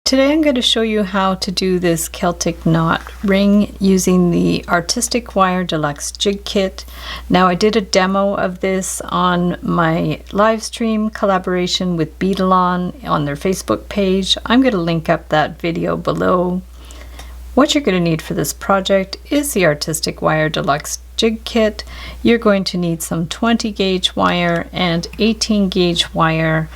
Today I'm going to show you how to do this Celtic knot ring using the Artistic Wire Deluxe Jig Kit. Now I did a demo of this on my live stream collaboration with Beadalon on their Facebook page. I'm going to link up that video below. What you're going to need for this project is the Artistic Wire Deluxe Jig Kit. You're going to need some 20 gauge wire and 18 gauge wire.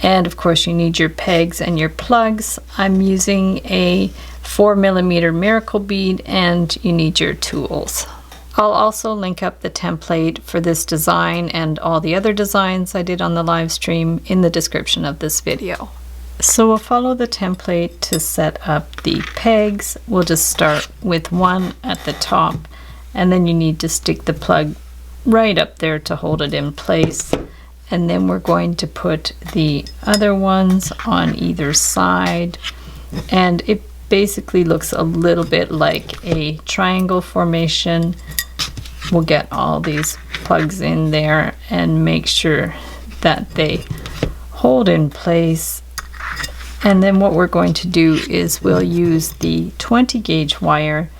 And of course you need your pegs and your plugs. I'm using a 4mm miracle bead and you need your tools. I'll also link up the template for this design and all the other designs I did on the live stream in the description of this video. So we'll follow the template to set up the pegs. We'll just start with one at the top and then you need to stick the plug right up there to hold it in place. And then we're going to put the other ones on either side, and it basically looks a little bit like a triangle formation. We'll get all these plugs in there and make sure that they hold in place. And then what we're going to do is we'll use the 20 gauge wire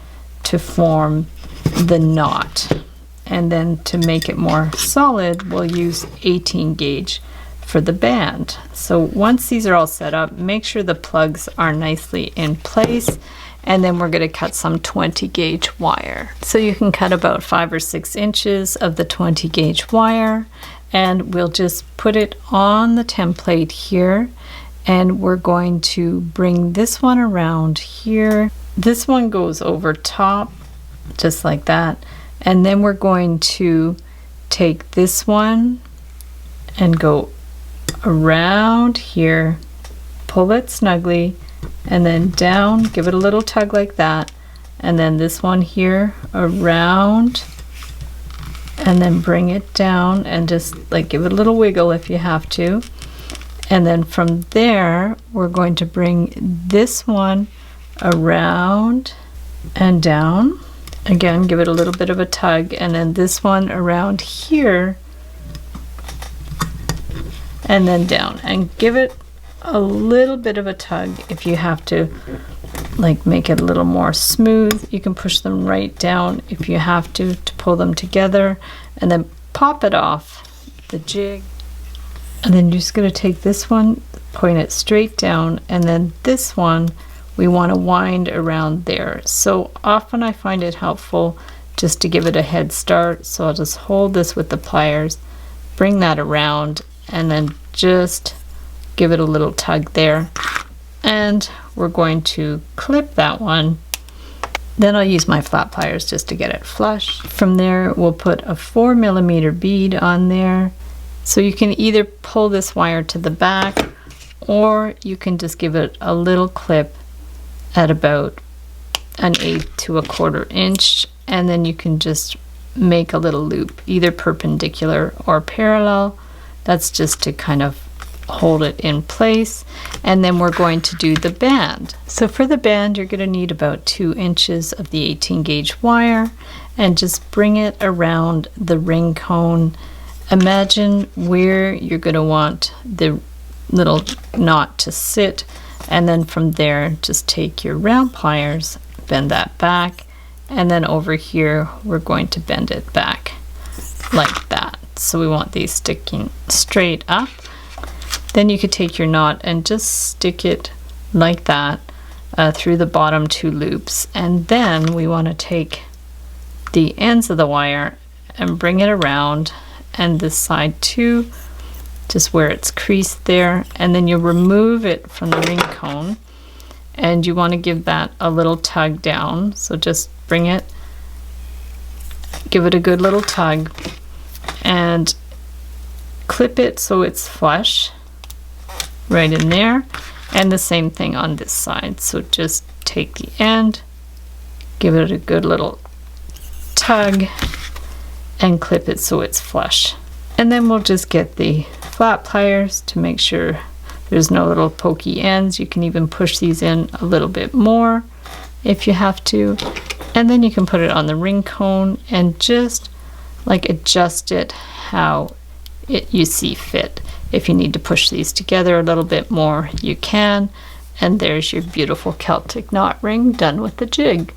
to form the knot. And then to make it more solid, we'll use 18 gauge for the band. So once these are all set up, make sure the plugs are nicely in place, and then we're going to cut some 20 gauge wire. So you can cut about 5 or 6 inches of the 20 gauge wire, and we'll just put it on the template here, and we're going to bring this one around here. This one goes over top, just like that. And then we're going to take this one and go around here, pull it snugly, and then down, give it a little tug like that. And then this one here around, and then bring it down and just like give it a little wiggle if you have to. And then from there, we're going to bring this one around and down. Again, give it a little bit of a tug, and then this one around here and then down, and give it a little bit of a tug if you have to, like make it a little more smooth. You can push them right down if you have to pull them together, and then pop it off the jig. And then you're just going to take this one, point it straight down, and then this one we want to wind around there. So often I find it helpful just to give it a head start. So I'll just hold this with the pliers, bring that around, and then just give it a little tug there. And we're going to clip that one. Then I'll use my flat pliers just to get it flush. From there we'll put a 4mm bead on there. So you can either pull this wire to the back, or you can just give it a little clip at about 1/8 to 1/4 inch, and then you can just make a little loop, either perpendicular or parallel. That's just to kind of hold it in place. And then we're going to do the band. So for the band, you're going to need about 2 inches of the 18 gauge wire, and just bring it around the ring cone. Imagine where you're going to want the little knot to sit. And then from there, just take your round pliers, bend that back, and then over here, we're going to bend it back like that. So we want these sticking straight up. Then you could take your knot and just stick it like that through the bottom 2 loops. And then we want to take the ends of the wire and bring it around, and this side too, just where it's creased there, and then you remove it from the ring cone, and you want to give that a little tug down. So just bring it, give it a good little tug, and clip it so it's flush right in there. And the same thing on this side. So just take the end, give it a good little tug, and clip it so it's flush. And then we'll just get the flat pliers to make sure there's no little pokey ends. You can even push these in a little bit more if you have to. And then you can put it on the ring cone and just like adjust it how you see fit. If you need to push these together a little bit more, you can, And there's your beautiful Celtic knot ring done with the jig.